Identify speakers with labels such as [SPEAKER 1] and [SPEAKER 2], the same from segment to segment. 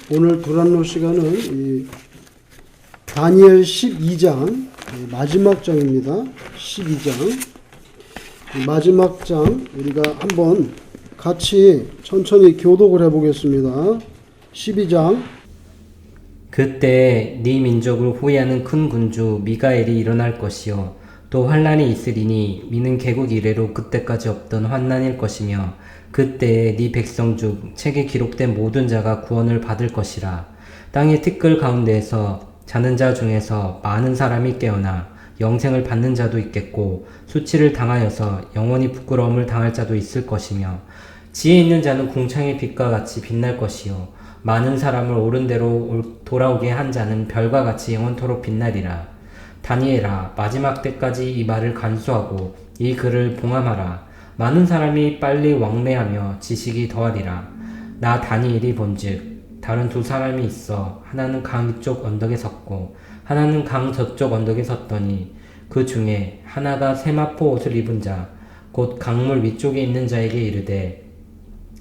[SPEAKER 1] 오늘 두란노 시간은 이 다니엘 12장 마지막 장입니다. 12장 마지막 장 우리가 한번 같이 천천히 교독을 해보겠습니다. 12장
[SPEAKER 2] 그때 네 민족을 호위하는 큰 군주 미가엘이 일어날 것이요 또 환난이 있으리니 이는 개국 이래로 그때까지 없던 환난일 것이며 그때에 네 백성 중 책에 기록된 모든 자가 구원을 받을 것이라. 땅의 티끌 가운데에서 자는 자 중에서 많은 사람이 깨어나 영생을 받는 자도 있겠고 수치를 당하여서 영원히 부끄러움을 당할 자도 있을 것이며 지혜 있는 자는 궁창의 빛과 같이 빛날 것이요 많은 사람을 옳은 대로 돌아오게 한 자는 별과 같이 영원토록 빛나리라. 다니엘아, 마지막 때까지 이 말을 간수하고 이 글을 봉함하라. 많은 사람이 빨리 왕래하며 지식이 더하리라. 나 다니엘이 본즉 다른 두 사람이 있어 하나는 강 이쪽 언덕에 섰고 하나는 강 저쪽 언덕에 섰더니 그 중에 하나가 세마포 옷을 입은 자 곧 강물 위쪽에 있는 자에게 이르되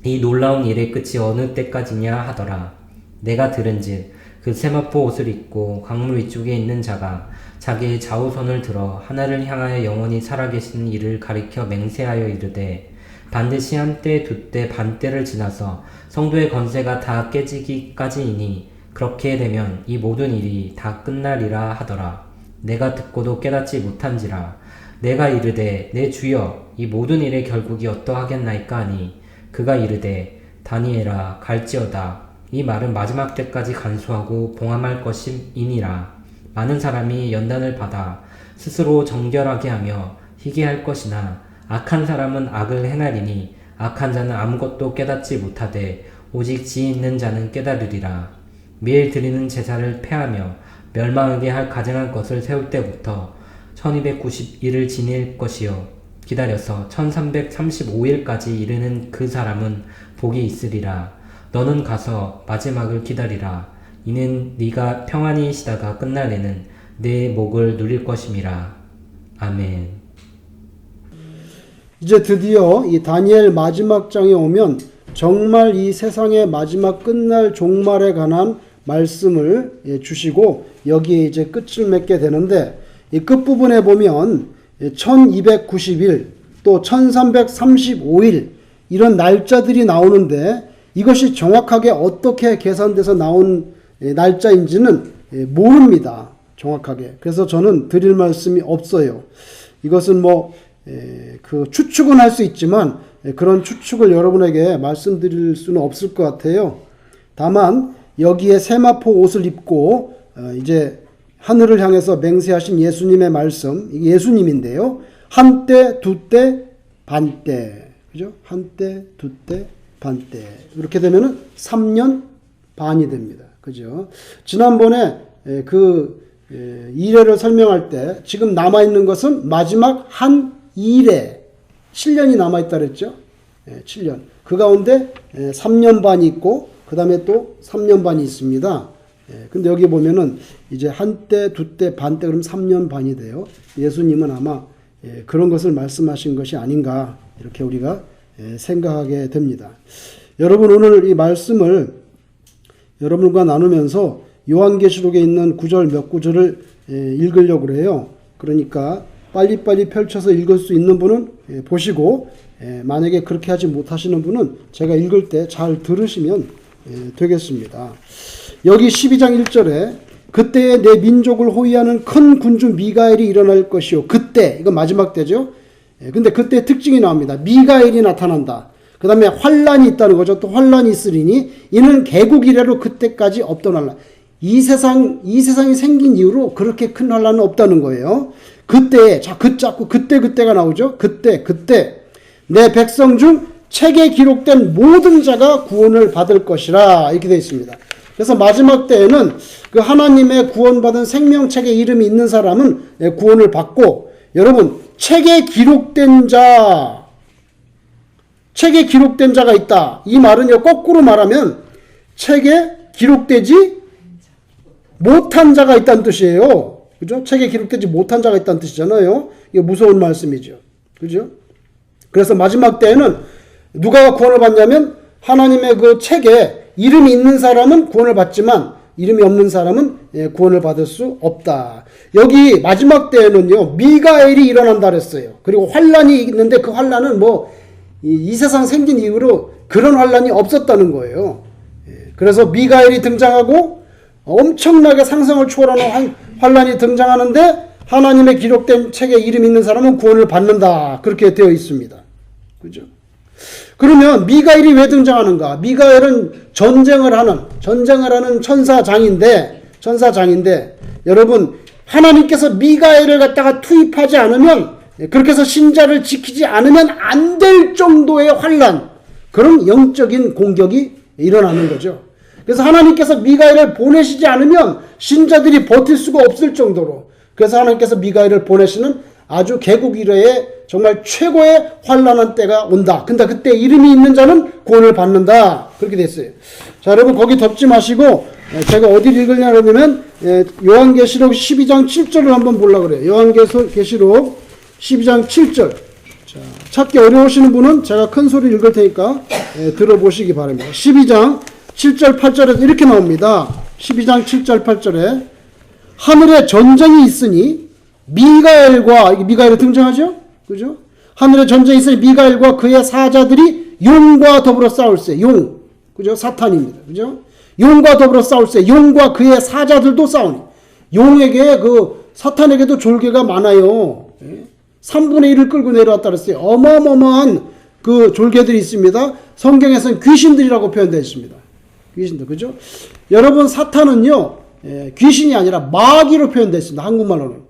[SPEAKER 2] 이 놀라운 일의 끝이 어느 때까지냐 하더라. 내가 들은즉 그 세마포 옷을 입고 강물 위쪽에 있는 자가 자기의 좌우손을 들어 하나를 향하여 영원히 살아계신 이를 가리켜 맹세하여 이르되 반드시 한때 두때 반때를 지나서 성도의 건세가 다 깨지기까지이니 그렇게 되면 이 모든 일이 다 끝나리라 하더라. 내가 듣고도 깨닫지 못한지라. 내가 이르되 내 주여 이 모든 일의 결국이 어떠하겠나이까 하니 그가 이르되 다니엘아 갈지어다. 이 말은 마지막 때까지 간수하고 봉함할 것임이니라. 많은 사람이 연단을 받아 스스로 정결하게 하며 희게 할 것이나 악한 사람은 악을 행하리니 악한 자는 아무것도 깨닫지 못하되 오직 지혜 있는 자는 깨달으리라. 매일 드리는 제사를 폐하며 멸망하게 할 가증한 것을 세울 때부터 1290일을 지낼 것이요 기다려서 1335일까지 이르는 그 사람은 복이 있으리라. 너는 가서 마지막을 기다리라. 이는 네가 평안히 쉬다가 끝날에는 내 목을 누릴 것임이라. 아멘.
[SPEAKER 1] 이제 드디어 이 다니엘 마지막 장에 오면 정말 이 세상의 마지막 끝날 종말에 관한 말씀을 주시고 여기에 이제 끝을 맺게 되는데 이 끝부분에 보면 1290일 또 1335일 이런 날짜들이 나오는데 이것이 정확하게 어떻게 계산돼서 나온 날짜인지는 모릅니다. 정확하게. 그래서 저는 드릴 말씀이 없어요. 이것은 그 추측은 할 수 있지만 그런 추측을 여러분에게 말씀드릴 수는 없을 것 같아요. 다만 여기에 세마포 옷을 입고 이제 하늘을 향해서 맹세하신 예수님의 말씀, 이게 예수님인데요. 한때, 두때, 반때. 그죠? 한때, 두때, 반때. 이렇게 되면은 3년 반이 됩니다. 그죠? 지난번에 그 이래를 설명할 때 지금 남아있는 것은 마지막 한 이래 7년이 남아있다 그랬죠? 7년. 그 가운데 3년 반이 있고 그 다음에 또 3년 반이 있습니다. 근데 여기 보면은 이제 한때, 두때, 반때 그러면 3년 반이 돼요. 예수님은 아마 그런 것을 말씀하신 것이 아닌가 이렇게 우리가 생각하게 됩니다. 여러분 오늘 이 말씀을 여러분과 나누면서 요한계시록에 있는 구절 몇 구절을 읽으려고 해요. 그러니까 빨리빨리 펼쳐서 읽을 수 있는 분은 보시고 만약에 그렇게 하지 못하시는 분은 제가 읽을 때 잘 들으시면 되겠습니다. 여기 12장 1절에 그때에 내 민족을 호위하는 큰 군주 미가엘이 일어날 것이요. 그때, 이건 마지막 때죠. 근데 그때 특징이 나옵니다. 미가엘이 나타난다. 그 다음에 환란이 있다는 거죠. 또 환란이 있으리니 이는 개국 이래로 그때까지 없던 환란. 이 세상이 생긴 이후로 그렇게 큰 환란은 없다는 거예요. 그때, 자, 자꾸 그때가 나오죠. 그때. 내 백성 중 책에 기록된 모든 자가 구원을 받을 것이라. 이렇게 되어 있습니다. 그래서 마지막 때에는 그 하나님의 구원받은 생명책에 이름이 있는 사람은 구원을 받고, 여러분, 책에 기록된 자가 있다. 이 말은요, 거꾸로 말하면 책에 기록되지 못한 자가 있다는 뜻이에요. 그죠? 책에 기록되지 못한 자가 있다는 뜻이잖아요. 이게 무서운 말씀이죠. 그죠? 그래서 마지막 때에는 누가 구원을 받냐면 하나님의 그 책에 이름이 있는 사람은 구원을 받지만 이름이 없는 사람은 구원을 받을 수 없다. 여기 마지막 때에는요, 미가엘이 일어난다 그랬어요. 그리고 환란이 있는데 그 환란은 이 세상 생긴 이후로 그런 환란이 없었다는 거예요. 그래서 미가엘이 등장하고 엄청나게 상상을 초월하는 환란이 등장하는데 하나님의 기록된 책에 이름 있는 사람은 구원을 받는다. 그렇게 되어 있습니다. 그죠? 그러면 미가엘이 왜 등장하는가? 미가엘은 전쟁을 하는 천사장인데 여러분 하나님께서 미가엘을 갖다가 투입하지 않으면, 그렇게 해서 신자를 지키지 않으면 안 될 정도의 환란, 그런 영적인 공격이 일어나는 거죠. 그래서 하나님께서 미가엘을 보내시지 않으면 신자들이 버틸 수가 없을 정도로, 그래서 하나님께서 미가엘을 보내시는 아주 개국 이래의 정말 최고의 환란한 때가 온다. 근데 그때 이름이 있는 자는 구원을 받는다. 그렇게 됐어요. 자, 여러분 거기 덮지 마시고 제가 어디를 읽으냐 그러면 요한계시록 12장 7절을 한번 보려고 그래요. 요한계시록 12장 7절. 자, 찾기 어려우시는 분은 제가 큰 소리 읽을 테니까 들어보시기 바랍니다. 12장 7절 8절에서 이렇게 나옵니다. 12장 7절 8절에 하늘에 전쟁이 있으니 미가엘이 등장하죠? 그죠? 하늘에 전쟁이 있으니 미가엘과 그의 사자들이 용과 더불어 싸울세. 용. 그죠? 사탄입니다. 그죠? 용과 더불어 싸울세. 용과 그의 사자들도 싸우니. 용에게 사탄에게도 졸개가 많아요. 3분의 1을 끌고 내려왔다 그랬어요. 어마어마한 그 졸개들이 있습니다. 성경에서는 귀신들이라고 표현되어 있습니다. 귀신들. 그죠? 여러분 사탄은요, 귀신이 아니라 마귀로 표현되어 있습니다. 한국말로는.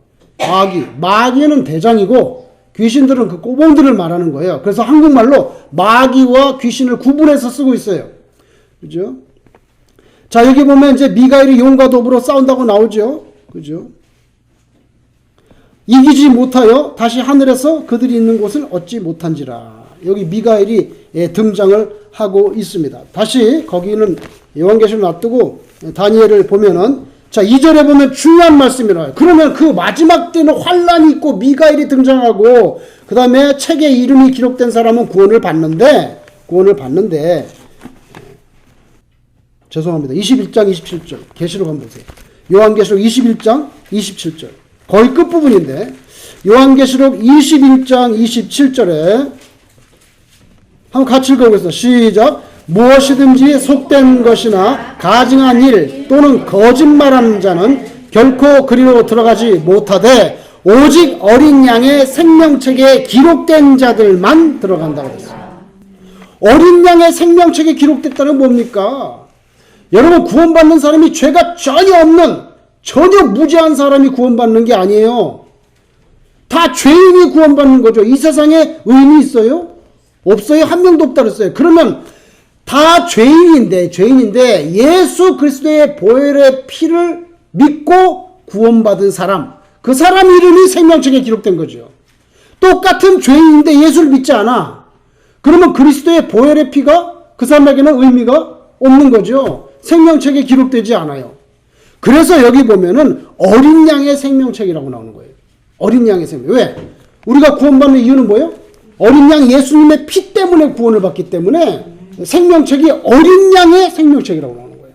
[SPEAKER 1] 마귀는 대장이고 귀신들은 그 꼬봉들을 말하는 거예요. 그래서 한국말로 마귀와 귀신을 구분해서 쓰고 있어요. 그죠? 자, 여기 보면 이제 미가엘이 용과 더불어 싸운다고 나오죠. 그죠? 이기지 못하여 다시 하늘에서 그들이 있는 곳을 얻지 못한지라. 여기 미가엘이 등장을 하고 있습니다. 다시 거기는 요한계시록 놔두고 다니엘을 보면은, 자, 2절에 보면 중요한 말씀이라요. 그러면 그 마지막 때는 환란이 있고 미가엘이 등장하고 그 다음에 책에 이름이 기록된 사람은 구원을 받는데 죄송합니다. 21장 27절 계시록 한번 보세요. 요한계시록 21장 27절 거의 끝부분인데 요한계시록 21장 27절에 한번 같이 읽어보겠습니다. 시작. 무엇이든지 속된 것이나 가증한 일 또는 거짓말하는 자는 결코 그리로 들어가지 못하되 오직 어린 양의 생명책에 기록된 자들만 들어간다고 했어요. 어린 양의 생명책에 기록됐다는 뭡니까? 여러분 구원받는 사람이 죄가 전혀 없는, 전혀 무죄한 사람이 구원받는 게 아니에요. 다 죄인이 구원받는 거죠. 이 세상에 의인이 있어요? 없어요. 한 명도 없다 그랬어요. 그러면 다 죄인인데 예수 그리스도의 보혈의 피를 믿고 구원받은 사람, 그 사람 이름이 생명책에 기록된 거죠. 똑같은 죄인인데 예수를 믿지 않아. 그러면 그리스도의 보혈의 피가 그 사람에게는 의미가 없는 거죠. 생명책에 기록되지 않아요. 그래서 여기 보면은 어린 양의 생명책이라고 나오는 거예요. 어린 양의 생명. 왜? 우리가 구원받는 이유는 뭐예요? 어린 양 예수님의 피 때문에 구원을 받기 때문에 생명책이 어린 양의 생명책이라고 나오는 거예요.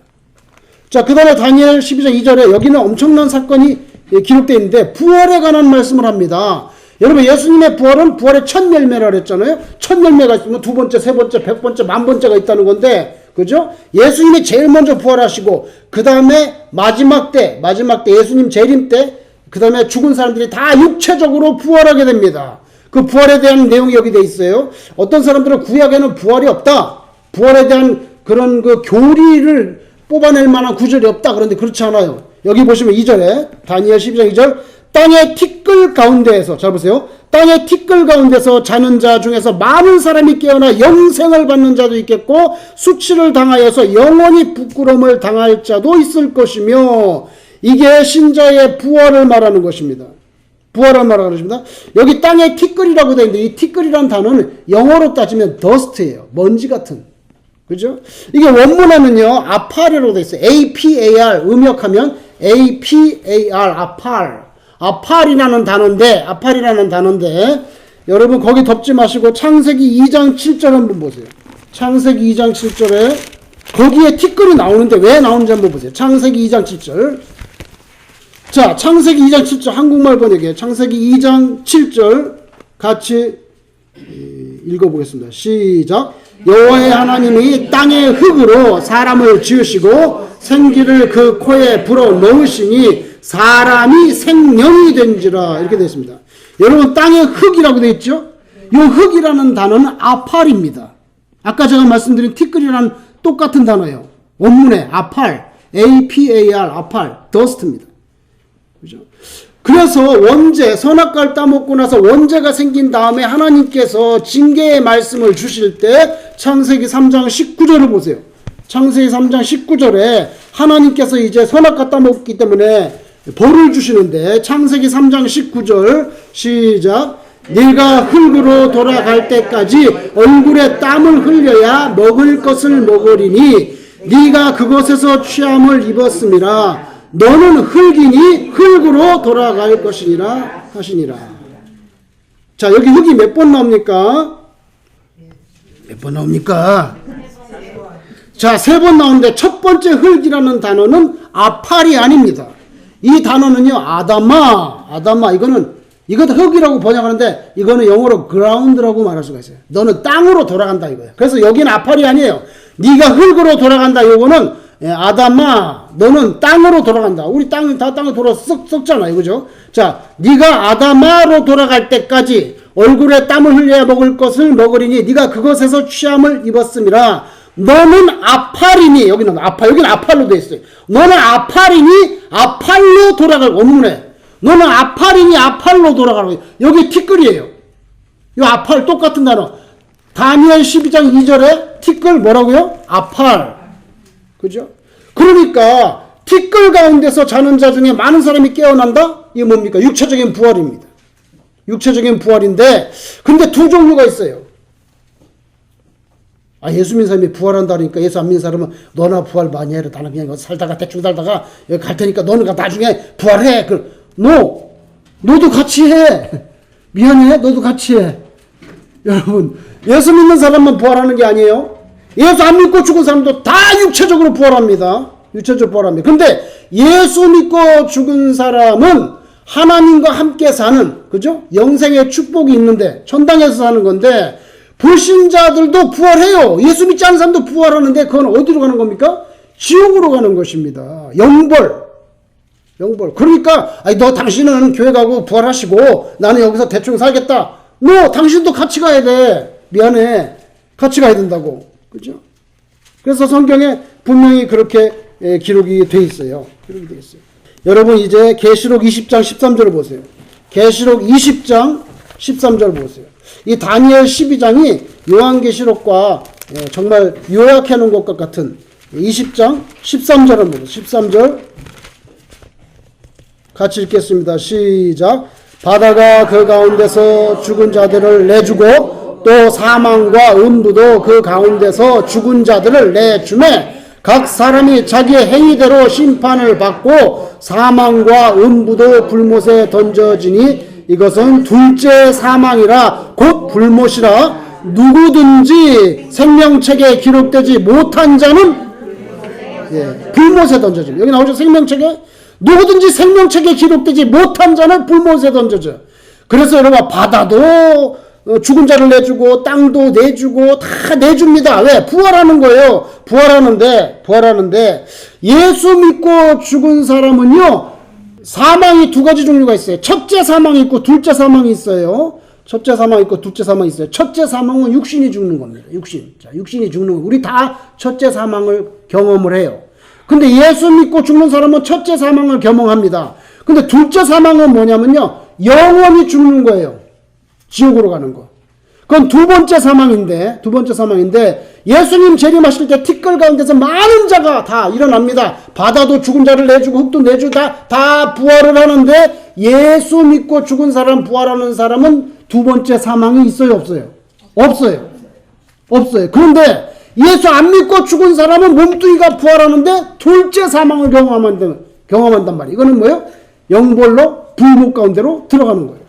[SPEAKER 1] 자, 그 다음에 다니엘 12장 2절에 여기는 엄청난 사건이 기록되어 있는데 부활에 관한 말씀을 합니다. 여러분 예수님의 부활은 부활의 첫 열매라 그랬잖아요. 첫 열매가 있으면 두 번째, 세 번째, 100번째, 만 번째가 있다는 건데, 그죠? 예수님이 제일 먼저 부활하시고 그 다음에 마지막 때 예수님 재림 때 그 다음에 죽은 사람들이 다 육체적으로 부활하게 됩니다. 그 부활에 대한 내용이 여기 돼 있어요. 어떤 사람들은 구약에는 부활이 없다. 부활에 대한 그런 그 교리를 뽑아낼 만한 구절이 없다. 그런데 그렇지 않아요. 여기 보시면 2절에 다니엘 12장 2절 땅의 티끌 가운데에서, 잘 보세요. 땅의 티끌 가운데서 자는 자 중에서 많은 사람이 깨어나 영생을 받는 자도 있겠고 수치를 당하여서 영원히 부끄러움을 당할 자도 있을 것이며, 이게 신자의 부활을 말하는 것입니다. 부활을 말하는 것입니다. 여기 땅의 티끌이라고 되어 있는데 이 티끌이라는 단어는 영어로 따지면 dust예요. 먼지 같은. 그죠? 이게 원문에는요, 아팔이라고 되어 있어요. APAR, 음역하면 APAR, 아팔이라는 단어인데, 여러분 거기 덮지 마시고 창세기 2장 7절 한번 보세요. 창세기 2장 7절에 거기에 티끌이 나오는데 왜 나오는지 한번 보세요. 창세기 2장 7절. 자, 창세기 2장 7절 한국말 번역에 창세기 2장 7절 같이 읽어보겠습니다. 시작. 여호와의 하나님이 땅의 흙으로 사람을 지으시고 생기를 그 코에 불어 넣으시니 사람이 생명이 된지라. 이렇게 되어 있습니다. 여러분, 땅의 흙이라고 되어 있죠? 이 흙이라는 단어는 아팔입니다. 아까 제가 말씀드린 티끌이라는 똑같은 단어예요. 원문에 아팔, APAR, 아팔, 더스트입니다. 그죠? 그래서 원죄, 선악과를 따먹고 나서 원죄가 생긴 다음에 하나님께서 징계의 말씀을 주실 때 창세기 3장 19절을 보세요. 창세기 3장 19절에 하나님께서 이제 선악과 따먹기 때문에 벌을 주시는데 창세기 3장 19절 시작. 네가 흙으로 돌아갈 때까지 얼굴에 땀을 흘려야 먹을 것을 먹으리니 네가 그곳에서 취함을 입었음이라. 너는 흙이니 흙으로 돌아갈 것이니라 하시니라. 자, 여기 흙이 몇 번 나옵니까? 몇 번 나옵니까? 자, 3번 나오는데 첫 번째 흙이라는 단어는 아팔이 아닙니다. 이 단어는요, 아담아. 이것도 흙이라고 번역하는데 이거는 영어로 ground라고 말할 수가 있어요. 너는 땅으로 돌아간다 이거예요. 그래서 여기는 아팔이 아니에요. 네가 흙으로 돌아간다. 이거는 아담아, 너는 땅으로 돌아간다. 우리 땅 다 땅에 돌아 썩잖아요, 그죠? 자, 네가 아담아로 돌아갈 때까지 얼굴에 땀을 흘려야 먹을 것을 먹으리니 네가 그것에서 취함을 입었음이라. 너는 아팔이니, 여기는 아팔로 돼 있어요. 너는 아팔이니 아팔로 돌아갈. 원문에 너는 아팔이니 아팔로 돌아가라고. 여기 티끌이에요. 이 아팔 똑같은 단어. 다니엘 12장 2절에 티끌 뭐라고요? 아팔. 그죠? 그러니까 티끌 가운데서 자는 자 중에 많은 사람이 깨어난다? 이게 뭡니까? 육체적인 부활입니다. 육체적인 부활인데, 근데 두 종류가 있어요. 예수 믿는 사람이 부활한다 그러니까 예수 안 믿는 사람은 너나 부활 많이 해라. 나는 그냥 살다가 대충 살다가 여기 갈 테니까 너는 나중에 부활해. 너도 같이 해. 미안해. 너도 같이 해. 여러분, 예수 믿는 사람만 부활하는 게 아니에요. 예수 안 믿고 죽은 사람도 다 육체적으로 부활합니다. 육체적으로 부활합니다. 근데 예수 믿고 죽은 사람은 하나님과 함께 사는, 그죠? 영생의 축복이 있는데, 천당에서 사는 건데, 불신자들도 부활해요. 예수 믿지 않는 사람도 부활하는데, 그건 어디로 가는 겁니까? 지옥으로 가는 것입니다. 영벌. 그러니까, 너 당신은 교회 가고 부활하시고, 나는 여기서 대충 살겠다. 당신도 같이 가야 돼. 미안해. 같이 가야 된다고. 그죠? 그래서 성경에 분명히 그렇게 기록이 돼 있어요. 여러분, 이제 계시록 20장 13절을 보세요. 계시록 20장 13절 보세요. 이 다니엘 12장이 요한계시록과 정말 요약해 놓은 것과 같은 20장 13절을 보세요. 13절 같이 읽겠습니다. 시작. 바다가 그 가운데서 죽은 자들을 내주고 또 사망과 음부도 그 가운데서 죽은 자들을 내주매 각 사람이 자기의 행위대로 심판을 받고 사망과 음부도 불못에 던져지니 이것은 둘째 사망이라 곧 불못이라. 누구든지 생명책에 기록되지 못한 자는 불못에 던져져. 여기 나오죠. 생명책에 누구든지 생명책에 기록되지 못한 자는 불못에 던져져. 그래서 여러분, 바다도 죽은 자를 내주고 땅도 내주고 다 내줍니다. 왜? 부활하는 거예요. 부활하는데 예수 믿고 죽은 사람은요, 사망이 두 가지 종류가 있어요. 첫째 사망이 있고 둘째 사망이 있어요. 첫째 사망이 있고 둘째 사망이 있어요. 첫째 사망은 육신이 죽는 겁니다. 육신이 죽는 거. 우리 다 첫째 사망을 경험을 해요. 근데 예수 믿고 죽는 사람은 첫째 사망을 경험합니다. 근데 둘째 사망은 뭐냐면요, 영원히 죽는 거예요. 지옥으로 가는 거. 그건 두 번째 사망인데 예수님 재림하실 때 티끌 가운데서 많은 자가 다 일어납니다. 바다도 죽은 자를 내주고 흙도 내주고 다 부활을 하는데 예수 믿고 죽은 사람, 부활하는 사람은 두 번째 사망이 있어요, 없어요? 없어요. 그런데 예수 안 믿고 죽은 사람은 몸뚱이가 부활하는데 둘째 사망을 경험한단 말이에요. 이거는 뭐예요? 영벌로 불목 가운데로 들어가는 거예요.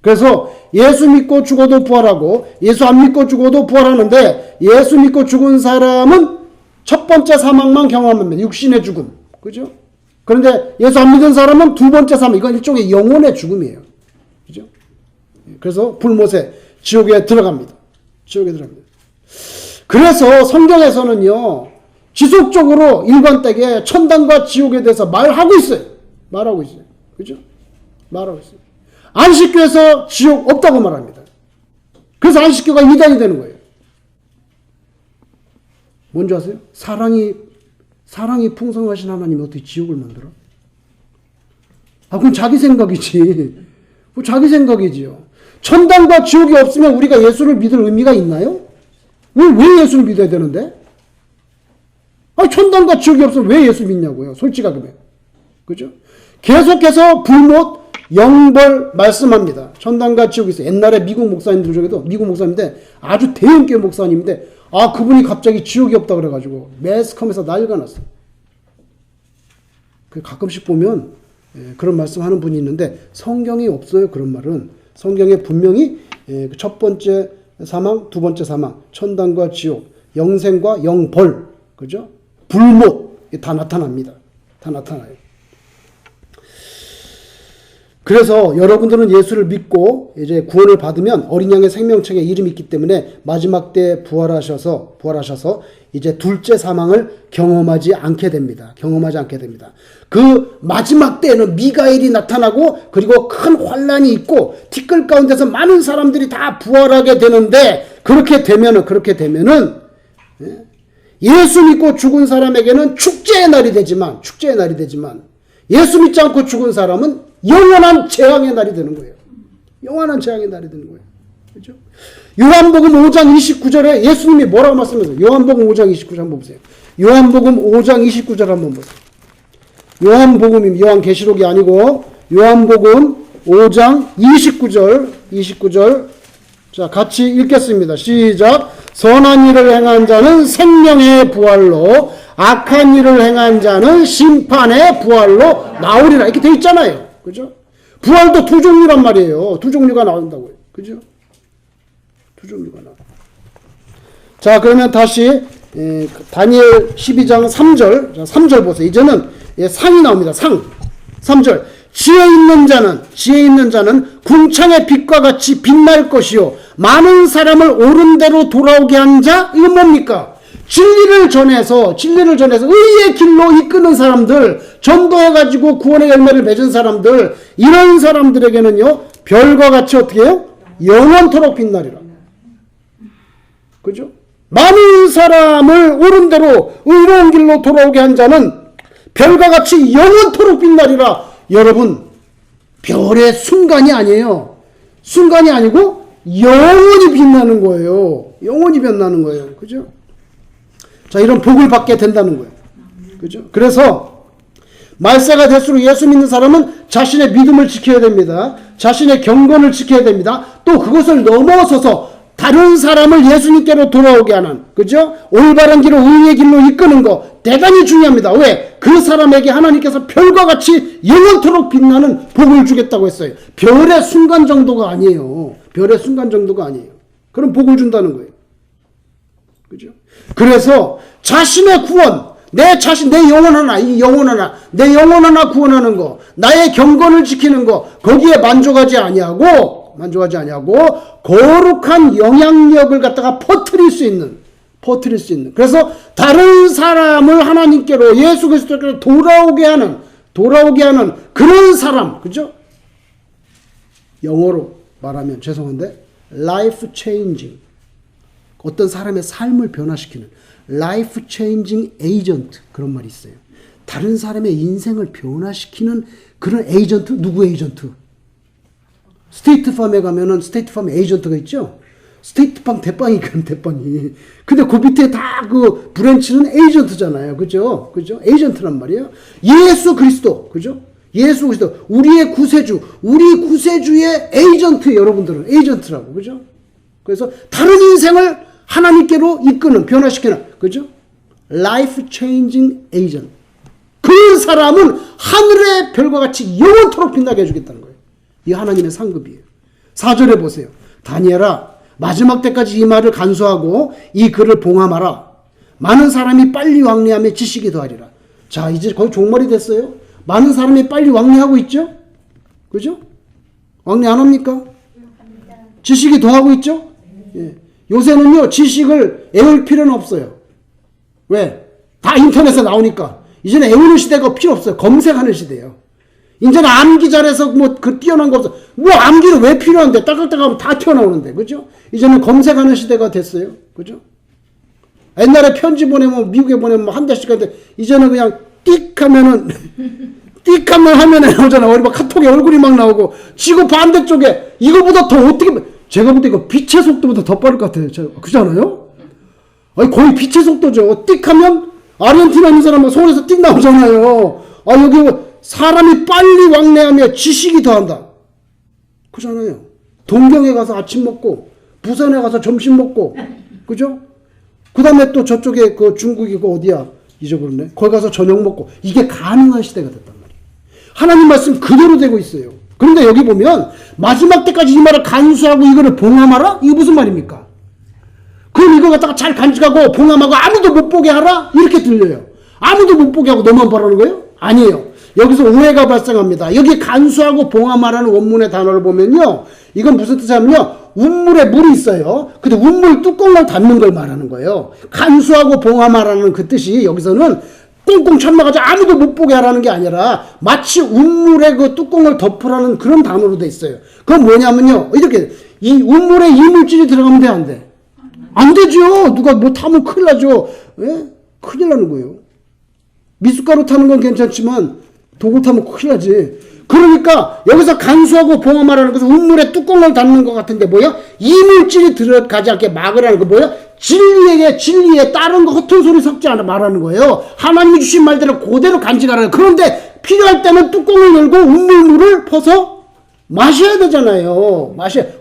[SPEAKER 1] 그래서 예수 믿고 죽어도 부활하고 예수 안 믿고 죽어도 부활하는데 예수 믿고 죽은 사람은 첫 번째 사망만 경험합니다. 육신의 죽음. 그죠? 그런데 예수 안 믿은 사람은 두 번째 사망. 이건 일종의 영혼의 죽음이에요. 그죠? 그래서 불못에 지옥에 들어갑니다. 지옥에 들어갑니다. 그래서 성경에서는요, 지속적으로 일관되게 천당과 지옥에 대해서 말하고 있어요. 말하고 있어요. 그죠? 말하고 있어요. 안식교에서 지옥 없다고 말합니다. 그래서 안식교가 이단이 되는 거예요. 뭔지 아세요? 사랑이 풍성하신 하나님이 어떻게 지옥을 만들어? 그건 자기 생각이지. 자기 생각이지요. 천당과 지옥이 없으면 우리가 예수를 믿을 의미가 있나요? 왜 예수를 믿어야 되는데? 천당과 지옥이 없으면 왜 예수 믿냐고요. 솔직하게. 그죠? 계속해서 불못, 영벌 말씀합니다. 천당과 지옥이 있어요. 옛날에 미국 목사님들 중에도, 미국 목사님인데 아주 대형교회 목사님인데 그분이 갑자기 지옥이 없다 그래가지고 매스컴에서 난리가 났어요. 가끔씩 보면 그런 말씀하는 분이 있는데 성경에 없어요. 그런 말은. 성경에 분명히 첫 번째 사망, 두 번째 사망, 천당과 지옥, 영생과 영벌, 그죠? 불못 다 나타납니다. 다 나타나요. 그래서 여러분들은 예수를 믿고 이제 구원을 받으면 어린 양의 생명책에 이름이 있기 때문에 마지막 때 부활하셔서 이제 둘째 사망을 경험하지 않게 됩니다. 경험하지 않게 됩니다. 그 마지막 때에는 미가엘이 나타나고 그리고 큰 환란이 있고 티끌 가운데서 많은 사람들이 다 부활하게 되는데 그렇게 되면은 예수 믿고 죽은 사람에게는 축제의 날이 되지만 예수 믿지 않고 죽은 사람은 영원한 재앙의 날이 되는 거예요. 영원한 재앙의 날이 되는 거예요. 그렇죠? 요한복음 5장 29절에 예수님이 뭐라고 말씀하세요? 요한복음 5장 29절 한번 보세요. 요한복음 5장 29절 한번 보세요. 요한복음이 요한계시록이 아니고 요한복음 5장 29절 자 같이 읽겠습니다. 시작. 선한 일을 행한 자는 생명의 부활로 악한 일을 행한 자는 심판의 부활로 나오리라. 이렇게 되어 있잖아요. 그죠? 부활도 두 종류란 말이에요. 두 종류가 나온다고요. 그죠? 두 종류가 나와. 자, 그러면 다시 다니엘 12장 3절. 자, 3절 보세요. 이제는 상이 나옵니다. 상. 3절. 지혜 있는 자는 궁창의 빛과 같이 빛날 것이요 많은 사람을 옳은 대로 돌아오게 한 자. 이건 뭡니까? 진리를 전해서 의의 길로 이끄는 사람들, 전도해가지고 구원의 열매를 맺은 사람들, 이런 사람들에게는요, 별과 같이 어떻게 해요? 영원토록 빛나리라. 그죠? 많은 사람을 옳은 대로 의로운 길로 돌아오게 한 자는 별과 같이 영원토록 빛나리라. 여러분, 별의 순간이 아니에요. 순간이 아니고 영원히 빛나는 거예요. 영원히 빛나는 거예요. 그죠? 자, 이런 복을 받게 된다는 거예요. 그죠? 그래서 말세가 될수록 예수 믿는 사람은 자신의 믿음을 지켜야 됩니다. 자신의 경건을 지켜야 됩니다. 또 그것을 넘어서서 다른 사람을 예수님께로 돌아오게 하는, 그죠? 올바른 길로 의의 길로 이끄는 거 대단히 중요합니다. 왜? 그 사람에게 하나님께서 별과 같이 영원토록 빛나는 복을 주겠다고 했어요. 별의 순간 정도가 아니에요. 별의 순간 정도가 아니에요. 그런 복을 준다는 거예요. 그죠? 그래서 자신의 구원, 내 영혼 하나 구원하는 거, 나의 경건을 지키는 거, 거기에 만족하지 아니하고 거룩한 영향력을 갖다가 퍼뜨릴 수 있는. 그래서 다른 사람을 하나님께로 예수 그리스도께로 돌아오게 하는 그런 사람, 그죠? 영어로 말하면 죄송한데 life changing, 어떤 사람의 삶을 변화시키는 life changing agent, 그런 말이 있어요. 다른 사람의 인생을 변화시키는 그런 에이전트. 누구 에이전트? 스테이트팜에 가면은 스테이트팜 에이전트가 있죠. 스테이트팜 대빵이니까 대빵이. 근데 그 밑에 다 그 브랜치는 에이전트잖아요. 그죠? 에이전트란 말이에요. 예수 그리스도. 그죠? 예수 그리스도. 우리의 구세주. 우리 구세주의 에이전트, 여러분들은 에이전트라고. 그죠? 그래서 다른 인생을 하나님께로 이끄는, 변화시키는, 그죠? Life changing agent. 그 사람은 하늘의 별과 같이 영원토록 빛나게 해주겠다는 거예요. 이 하나님의 상급이에요. 4절에 보세요. 다니엘아, 마지막 때까지 이 말을 간수하고 이 글을 봉함하라. 많은 사람이 빨리 왕래하며 지식이 더하리라. 자, 이제 거의 종말이 됐어요. 많은 사람이 빨리 왕래하고 있죠? 그죠? 왕래 안 합니까? 지식이 더하고 있죠? 예. 요새는요, 지식을 애울 필요는 없어요. 왜? 다 인터넷에 나오니까. 이제는 애우는 시대가 필요 없어요. 검색하는 시대예요. 이제는 암기 잘해서 뭐 그 뛰어난 거 없어. 뭐 암기는 왜 필요한데? 따깍따깍하면 다 튀어나오는데. 그죠? 이제는 검색하는 시대가 됐어요. 그죠? 옛날에 편지 보내면, 미국에 보내면 한 달씩 하는데, 이제는 그냥 띡 하면은, 띡 하면 화면에 나오잖아. 우리 막 카톡에 얼굴이 막 나오고, 지구 반대쪽에, 이거보다 더 어떻게, 제가 볼 때 이거 빛의 속도보다 더 빠를 것 같아요. 그잖아요? 아니, 거의 빛의 속도죠. 띡 하면, 아르헨티나 있는 사람은 서울에서 띡 나오잖아요. 아, 여기 사람이 빨리 왕래하며 지식이 더한다. 그잖아요. 동경에 가서 아침 먹고, 부산에 가서 점심 먹고, 그죠? 그 다음에 또 저쪽에 그 중국이고 어디야? 잊어버렸네. 거기 가서 저녁 먹고. 이게 가능한 시대가 됐단 말이에요. 하나님 말씀 그대로 되고 있어요. 그런데 여기 보면 마지막 때까지 이 말을 간수하고 이거를 봉함하라? 이게 무슨 말입니까? 그럼 이거 갖다가 잘 간직하고 봉함하고 아무도 못 보게 하라? 이렇게 들려요. 아무도 못 보게 하고 너만 보라는 거예요? 아니에요. 여기서 오해가 발생합니다. 여기 간수하고 봉함하라는 원문의 단어를 보면요. 이건 무슨 뜻이냐면요. 운물에 물이 있어요. 근데 운물 뚜껑을 닫는 걸 말하는 거예요. 간수하고 봉함하라는 그 뜻이 여기서는 꽁꽁 참아가지고 아무도 못 보게 하라는 게 아니라 마치 운물에 그 뚜껑을 덮으라는 그런 단어로 돼 있어요. 그건 뭐냐면요. 이렇게 이 운물에 이물질이 들어가면 돼, 안 돼? 안 되죠. 누가 뭐 타면 큰일 나죠. 예? 큰일 나는 거예요. 미숫가루 타는 건 괜찮지만 독을 타면 큰일 나지. 그러니까 여기서 간수하고 봉함하라는 것은 운물에 뚜껑을 닫는 것 같은데 뭐야? 이물질이 들어가지 않게 막으라는 거 뭐야? 진리에 다른 거 허튼 소리 섞지 않아 말하는 거예요. 하나님이 주신 말대로 그대로 간직하라는 거예요. 그런데 필요할 때는 뚜껑을 열고 운물물을 퍼서 마셔야 되잖아요.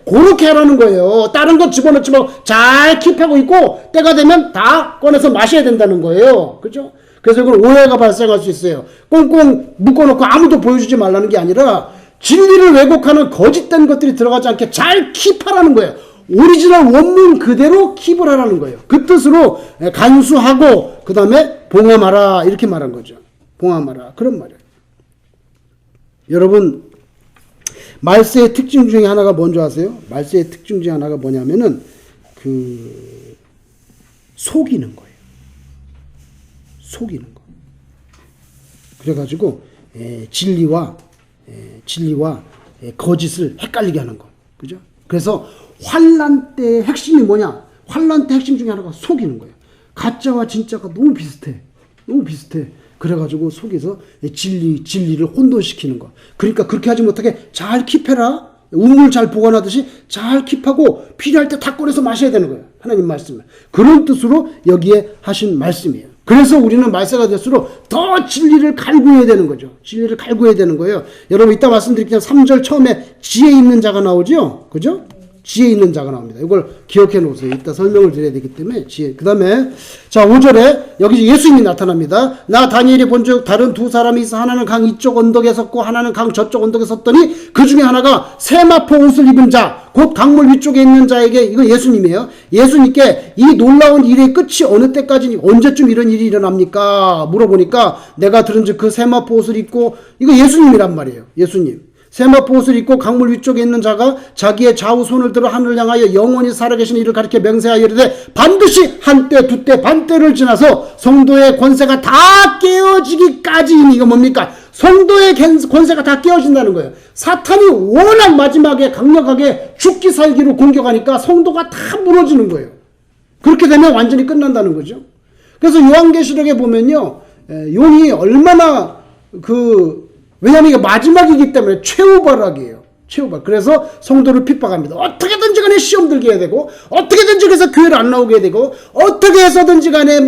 [SPEAKER 1] 그렇게 하라는 거예요. 다른 거 집어넣지 말고 잘 킵하고 있고 때가 되면 다 꺼내서 마셔야 된다는 거예요. 그죠? 그래서 이건 오해가 발생할 수 있어요. 꽁꽁 묶어놓고 아무도 보여주지 말라는 게 아니라 진리를 왜곡하는 거짓된 것들이 들어가지 않게 잘 킵하라는 거예요. 오리지널 원문 그대로 킵을 하라는 거예요. 그 뜻으로 간수하고 그 다음에 봉함하라 이렇게 말한 거죠. 봉함하라 그런 말이에요. 여러분 말세의 특징 중에 하나가 뭔지 아세요? 말세의 특징 중에 하나가 뭐냐면은 속이는 거예요. 속이는 거. 그래가지고 진리와 거짓을 헷갈리게 하는 거. 그죠? 그래서 환란 때의 핵심이 뭐냐? 환란 때 핵심 중에 하나가 속이는 거예요. 가짜와 진짜가 너무 비슷해. 너무 비슷해. 그래가지고 속에서 진리를 혼돈시키는 거. 그러니까 그렇게 하지 못하게 잘 킵해라. 운물 잘 보관하듯이 잘 킵하고 필요할 때 다 꺼내서 마셔야 되는 거예요. 하나님 말씀을. 그런 뜻으로 여기에 하신 말씀이에요. 그래서 우리는 말세가 될수록 더 진리를 갈구해야 되는 거죠. 진리를 갈구해야 되는 거예요. 여러분 이따 말씀드릴게요. 3절 처음에 지혜 있는 자가 나오죠. 그죠? 지혜 있는 자가 나옵니다. 이걸 기억해 놓으세요. 이따 설명을 드려야 되기 때문에 지혜. 그 다음에 자 5절에 여기 예수님이 나타납니다. 나 다니엘이 본즉 다른 두 사람이 있어 하나는 강 이쪽 언덕에 섰고 하나는 강 저쪽 언덕에 섰더니 그 중에 하나가 세마포 옷을 입은 자 곧 강물 위쪽에 있는 자에게 이거 예수님이에요. 예수님께 이 놀라운 일의 끝이 어느 때까지 언제쯤 이런 일이 일어납니까? 물어보니까 내가 들은즉 그 세마포 옷을 입고 이거 예수님이란 말이에요. 예수님. 세마포 옷을 입고 강물 위쪽에 있는 자가 자기의 좌우 손을 들어 하늘을 향하여 영원히 살아계신 이를 가리켜 맹세하여 이르되 반드시 한때 두때 반때를 지나서 성도의 권세가 다 깨어지기까지 이거 뭡니까? 성도의 권세가 다 깨어진다는 거예요. 사탄이 워낙 마지막에 강력하게 죽기 살기로 공격하니까 성도가 다 무너지는 거예요. 그렇게 되면 완전히 끝난다는 거죠. 그래서 요한계시록에 보면요. 용이 얼마나 왜냐하면 이게 마지막이기 때문에 최후발악이에요. 최후발. 그래서 성도를 핍박합니다. 어떻게든지 간에 시험 들게 해야 되고 어떻게든지 해서 교회를 안 나오게 해야 되고 어떻게 해서든지 간에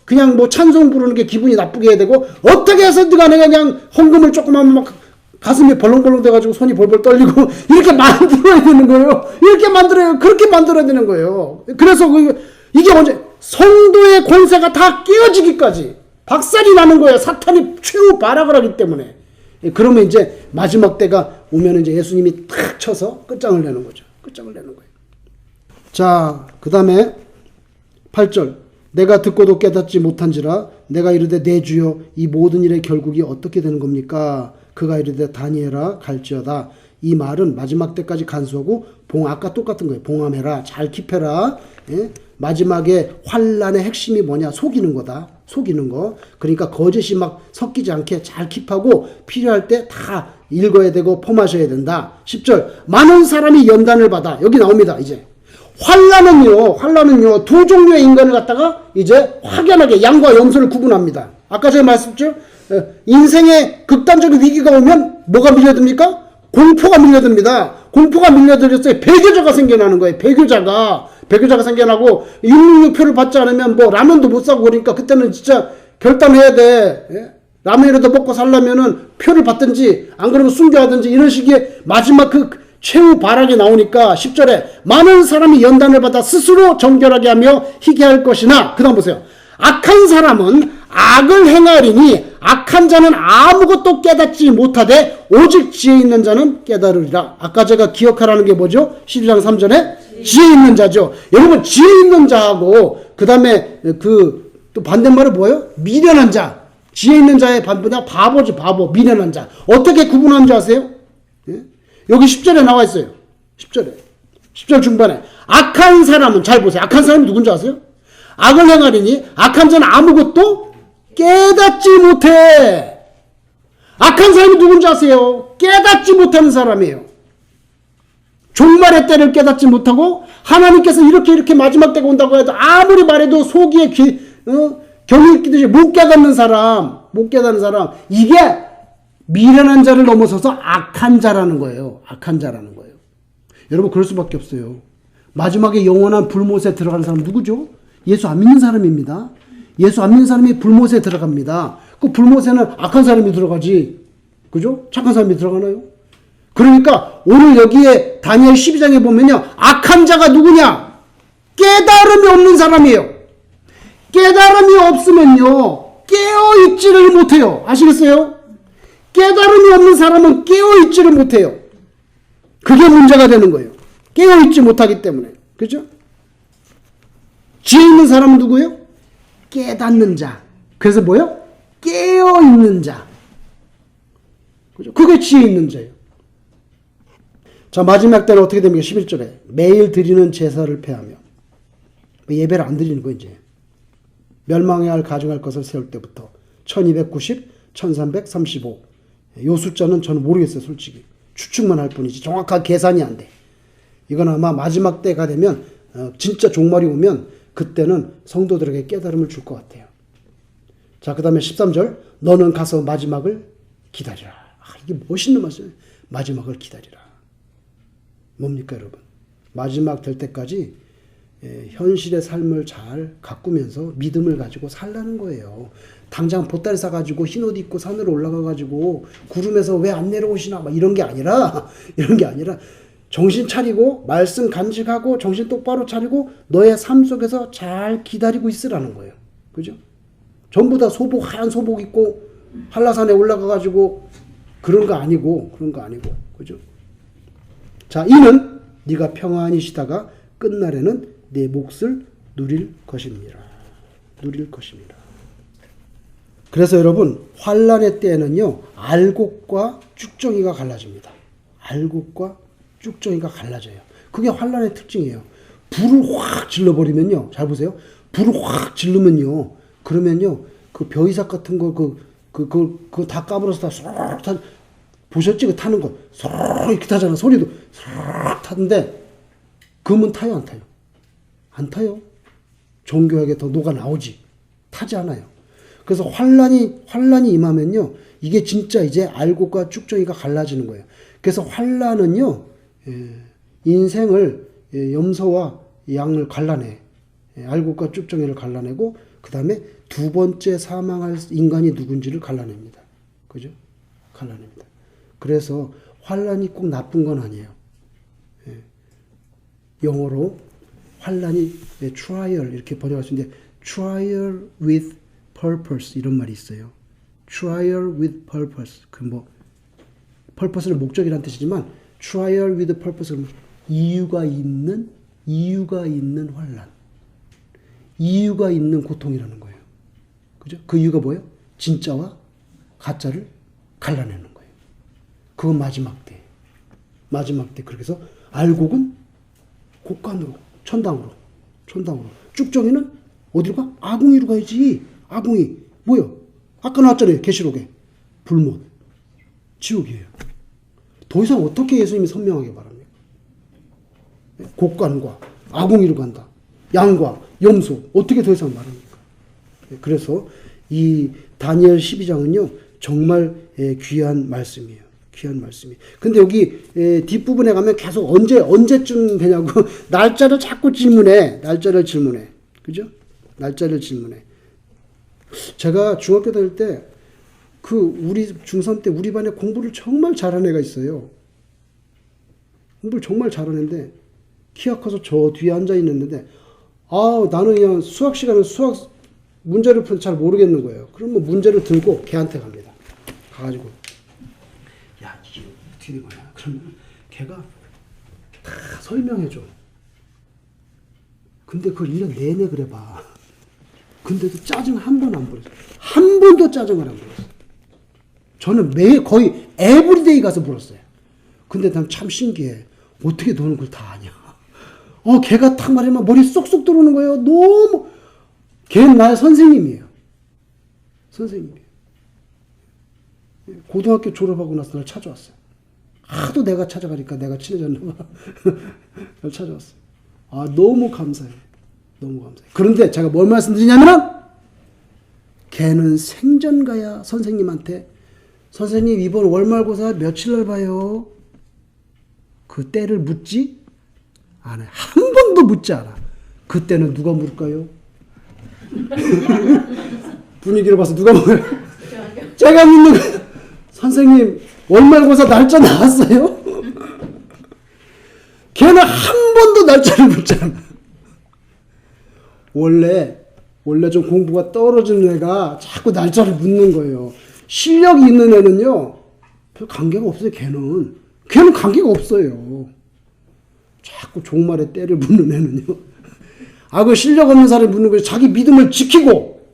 [SPEAKER 1] 그냥 찬송 부르는 게 기분이 나쁘게 해야 되고 어떻게 해서든 간에 그냥 헌금을 조금 하면 막 가슴이 벌렁벌렁 돼가지고 손이 벌벌 떨리고 이렇게 만들어야 되는 거예요. 그렇게 만들어야 되는 거예요. 그래서 이게 언제 성도의 권세가 다 깨어지기까지 박살이 나는 거예요. 사탄이 최후 발악을 하기 때문에. 그러면 이제 마지막 때가 오면 이제 예수님이 탁 쳐서 끝장을 내는 거죠. 끝장을 내는 거예요. 자, 그 다음에 8절. 내가 듣고도 깨닫지 못한지라 내가 이르되 내 주여 이 모든 일의 결국이 어떻게 되는 겁니까? 그가 이르되 다니엘아 갈지어다. 이 말은 마지막 때까지 간수하고 아까 똑같은 거예요. 봉함해라. 잘 킵해라. 예? 마지막에 환란의 핵심이 뭐냐? 속이는 거다. 속이는 거. 그러니까 거짓이 막 섞이지 않게 잘 킵하고 필요할 때 다 읽어야 되고 포마셔야 된다. 10절 많은 사람이 연단을 받아. 여기 나옵니다. 이제 환란은요 두 종류의 인간을 갖다가 이제 확연하게 양과 염소를 구분합니다. 아까 제가 말씀드렸죠. 인생의 극단적인 위기가 오면 뭐가 밀려듭니까? 공포가 밀려듭니다. 공포가 밀려들었어요. 배교자가 생겨나는 거예요. 배교자가 생겨나고 666표를 받지 않으면 뭐 라면도 못 사고 그러니까 그때는 진짜 결단해야 돼. 예? 라면이라도 먹고 살려면은 표를 받든지 안 그러면 순교하든지 이런 식의 마지막 그 최후 발악이 나오니까 10절에 많은 사람이 연단을 받아 스스로 정결하게 하며 희게 할 것이나 그 다음 보세요. 악한 사람은 악을 행하리니 악한 자는 아무것도 깨닫지 못하되 오직 지혜 있는 자는 깨달으리라. 아까 제가 기억하라는 게 뭐죠? 12장 3절에 지혜 있는 자죠. 여러분 지혜 있는 자하고 그 다음에 또 반대말은 뭐예요? 미련한 자. 지혜 있는 자의 반대가 바보지 바보. 미련한 자. 어떻게 구분하는 줄 아세요? 예? 여기 10절에 나와 있어요. 10절 중반에 악한 사람은 잘 보세요. 악한 사람이 누군지 아세요? 악을 행하리니 악한 자는 아무것도 깨닫지 못해. 악한 사람이 누군지 아세요? 깨닫지 못하는 사람이에요. 종말의 때를 깨닫지 못하고 하나님께서 이렇게 마지막 때가 온다고 해도 아무리 말해도 속이에 경이 끼듯이 못 깨닫는 사람 이게 미련한 자를 넘어서서 악한 자라는 거예요. 악한 자라는 거예요. 여러분 그럴 수밖에 없어요. 마지막에 영원한 불못에 들어가는 사람 누구죠? 예수 안 믿는 사람입니다. 예수 안 믿는 사람이 불못에 들어갑니다. 그 불못에는 악한 사람이 들어가지. 그죠? 착한 사람이 들어가나요? 그러니까 오늘 여기에 다니엘 12장에 보면요. 악한 자가 누구냐? 깨달음이 없는 사람이에요. 깨달음이 없으면요. 깨어있지를 못해요. 아시겠어요? 깨달음이 없는 사람은 깨어있지를 못해요. 그게 문제가 되는 거예요. 깨어있지 못하기 때문에. 그죠? 지혜 있는 사람은 누구예요? 깨닫는 자. 그래서 뭐예요? 깨어있는 자. 그죠? 그게 지혜 있는 자예요. 자, 마지막 때는 어떻게 됩니까? 11절에. 매일 드리는 제사를 폐하며. 예배를 안 드리는 거예요, 이제. 멸망해야 할 가져갈 것을 세울 때부터. 1290, 1335. 요 숫자는 저는 모르겠어요, 솔직히. 추측만 할 뿐이지. 정확한 계산이 안 돼. 이건 아마 마지막 때가 되면, 진짜 종말이 오면, 그때는 성도들에게 깨달음을 줄 것 같아요. 자, 그 다음에 13절. 너는 가서 마지막을 기다리라. 이게 멋있는 말씀이에요. 마지막을 기다리라. 뭡니까, 여러분? 마지막 될 때까지 현실의 삶을 잘 가꾸면서 믿음을 가지고 살라는 거예요. 당장 보따리 싸가지고 흰옷 입고 산으로 올라가가지고 구름에서 왜 안 내려오시나 막 이런 게 아니라 정신 차리고 말씀 간직하고 정신 똑바로 차리고 너의 삶 속에서 잘 기다리고 있으라는 거예요. 그죠? 전부 다 하얀 소복 입고 한라산에 올라가가지고 그런 거 아니고 그죠? 자, 이는 네가 평안히 쉬다가 끝날에는 내 몫을 누릴 것입니다. 그래서 여러분 환란의 때에는요 알곡과 쭉정이가 갈라집니다. 알곡과 쭉정이가 갈라져요. 그게 환란의 특징이에요. 불을 확 질러버리면요. 잘 보세요. 불을 확 질르면요. 그러면요. 그 벼이삭 같은 거 그거 다 까불어서 다 보셨지? 그 타는 거. 이렇게 타잖아. 소리도 타는데 금은 타요, 안 타요? 안 타요. 정교하게 더 녹아 나오지. 타지 않아요. 그래서 환란이 임하면요. 이게 진짜 이제 알곡과 쭉정이가 갈라지는 거예요. 그래서 환란은요. 인생을 염소와 양을 갈라내. 알곡과 쭉정이를 갈라내고 그 다음에 두 번째 사망할 인간이 누군지를 갈라냅니다. 그죠? 갈라냅니다. 그래서 환란이 꼭 나쁜 건 아니에요. 영어로 환란이 trial 이렇게 번역할 수 있는데 trial with purpose 이런 말이 있어요. trial with purpose purpose는 목적이라는 뜻이지만 trial with purpose는 이유가 있는 환란. 이유가 있는 고통이라는 거예요. 그죠? 그 이유가 뭐예요? 진짜와 가짜를 갈라내는 거예요. 그건 마지막 때. 마지막 때. 그렇게 해서 알곡은 곡간으로, 천당으로. 쭉정이는 어디로 가? 아궁이로 가야지. 아궁이. 뭐요? 아까 나왔잖아요. 계시록에. 불못. 지옥이에요. 더 이상 어떻게 예수님이 선명하게 말합니까? 곡간과 아궁이로 간다. 양과 염소. 어떻게 더 이상 말합니까? 그래서 이 다니엘 12장은요. 정말 귀한 말씀이에요. 귀한 말씀이. 근데 여기 뒷부분에 가면 계속 언제쯤 되냐고 날짜를 자꾸 질문해. 날짜를 질문해. 그죠? 날짜를 질문해. 제가 중학교 다닐 때 우리 중3 때 우리 반에 공부를 정말 잘하는 애가 있어요. 공부를 정말 잘하는 애인데 키가 커서 저 뒤에 앉아 있는데 나는 그냥 수학 시간에 수학 문제를 잘 모르겠는 거예요. 그러면 문제를 들고 걔한테 갑니다. 가가지고 야 이게 어떻게 된 거야? 그러면 걔가 다 설명해줘. 근데 그걸 1년 내내 그래봐. 근데도 짜증 한 번 안 부렸어. 한 번도 짜증을 안 부렸어. 저는 거의 에브리데이 가서 물었어요. 근데 난 참 신기해. 어떻게 너는 그걸 다 아냐. 걔가 탁 말하면 머리 쏙쏙 들어오는 거예요. 너무. 걔는 나의 선생님이에요. 선생님이에요. 고등학교 졸업하고 나서 날 찾아왔어요. 하도 내가 찾아가니까 내가 친해졌나 봐. 날 찾아왔어요. 너무 감사해요. 너무 감사해요. 그런데 제가 뭘 말씀드리냐면은 걔는 생전가야 선생님한테 선생님 이번 월말고사 며칠 날 봐요. 그 때를 묻지 않아요. 한 번도 묻지 않아. 그때는 누가 물을까요? 분위기를 봐서 누가 물어요? 제가 묻는 거예요. 선생님 월말고사 날짜 나왔어요? 걔는 한 번도 날짜를 묻지 않아. 원래 좀 공부가 떨어지는 애가 자꾸 날짜를 묻는 거예요. 실력이 있는 애는요, 별 관계가 없어요, 걔는. 걔는 관계가 없어요. 자꾸 종말에 때를 묻는 애는요. 그 실력 없는 사람이 묻는 거예요. 자기 믿음을 지키고,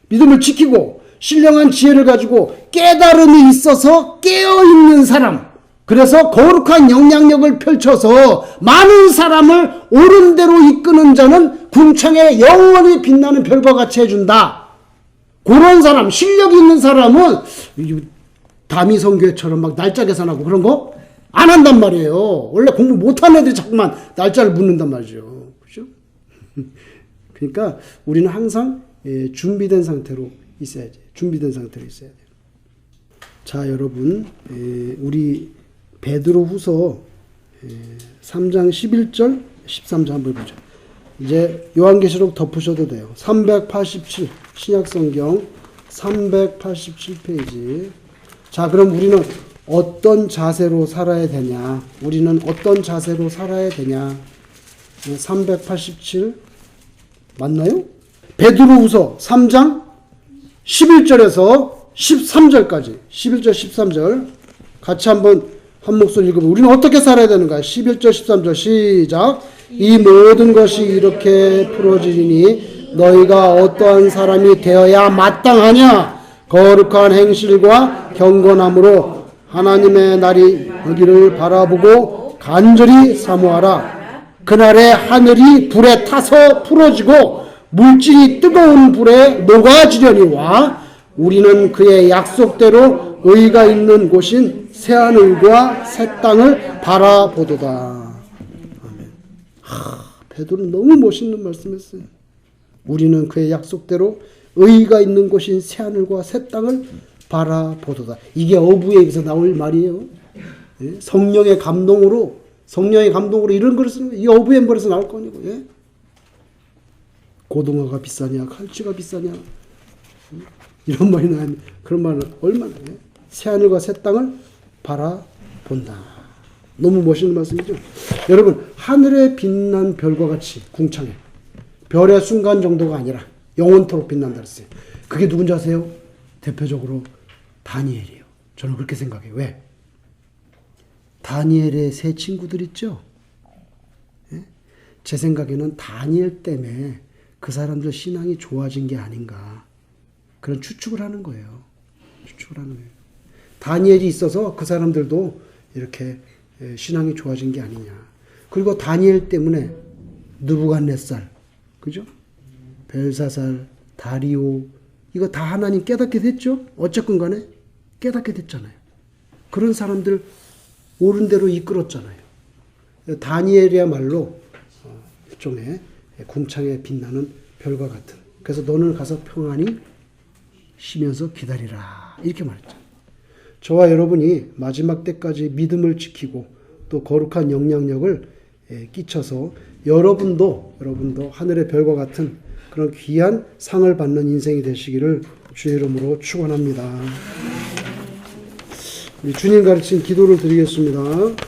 [SPEAKER 1] 믿음을 지키고, 신령한 지혜를 가지고 깨달음이 있어서 깨어있는 사람. 그래서 거룩한 영향력을 펼쳐서 많은 사람을 옳은 대로 이끄는 자는 궁창에 영원히 빛나는 별과 같이 해준다. 그런 사람, 실력 있는 사람은 다미성교회처럼 막 날짜 계산하고 그런 거 안 한단 말이에요. 원래 공부 못하는 애들이 자꾸만 날짜를 묻는단 말이죠. 그죠? 그러니까 우리는 항상 준비된 상태로 있어야지. 준비된 상태로 있어야 돼요. 자, 여러분, 우리 베드로후서 3장 11절, 13절 한번 보죠. 이제 요한계시록 덮으셔도 돼요. 387 신약성경 387페이지. 자, 그럼 우리는 어떤 자세로 살아야 되냐? 우리는 어떤 자세로 살아야 되냐? 387 맞나요? 베드로후서 3장 11절에서 13절까지 11절 13절 같이 한번 한 목소리 읽어보면 우리는 어떻게 살아야 되는가? 11절 13절 시작. 이 모든 것이 이렇게 풀어지니 너희가 어떠한 사람이 되어야 마땅하냐? 거룩한 행실과 경건함으로 하나님의 날이 오기를 바라보고 간절히 사모하라. 그날에 하늘이 불에 타서 풀어지고 물질이 뜨거운 불에 녹아지려니와 우리는 그의 약속대로 의가 있는 곳인 새하늘과 새 땅을 바라보도다. 아멘. 베드로는 너무 멋있는 말씀했어요. 우리는 그의 약속대로 의가 있는 곳인 새하늘과 새 땅을 바라보도다. 이게 어부에서 나올 말이에요. 예? 성령의 감동으로 이런 글을 쓰는 거예요. 이 어부엠벌에서 나올 거니고. 예? 고등어가 비싸냐, 칼치가 비싸냐, 이런 말이 나면 그런 말은 얼마나 새하늘과 새 땅을 바라본다. 너무 멋있는 말씀이죠. 여러분, 하늘에 빛난 별과 같이 궁창에 별의 순간 정도가 아니라 영원토록 빛난다 그랬어요. 그게 누군지 아세요? 대표적으로 다니엘이에요. 저는 그렇게 생각해요. 왜? 다니엘의 세 친구들 있죠? 예? 제 생각에는 다니엘 때문에 그 사람들 신앙이 좋아진 게 아닌가. 그런 추측을 하는 거예요. 추측을 하는 거예요. 다니엘이 있어서 그 사람들도 이렇게 신앙이 좋아진 게 아니냐. 그리고 다니엘 때문에 느부갓네살, 그죠? 벨사살, 다리오, 이거 다 하나님 깨닫게 됐죠? 어쨌건 간에 깨닫게 됐잖아요. 그런 사람들 옳은 대로 이끌었잖아요. 다니엘이야말로 일종의 궁창에 빛나는 별과 같은. 그래서 너는 가서 평안히 쉬면서 기다리라. 이렇게 말했죠. 저와 여러분이 마지막 때까지 믿음을 지키고 또 거룩한 영향력을 끼쳐서 여러분도 하늘의 별과 같은 그런 귀한 상을 받는 인생이 되시기를 주의 이름으로 축원합니다. 우리 주님 가르친 기도를 드리겠습니다.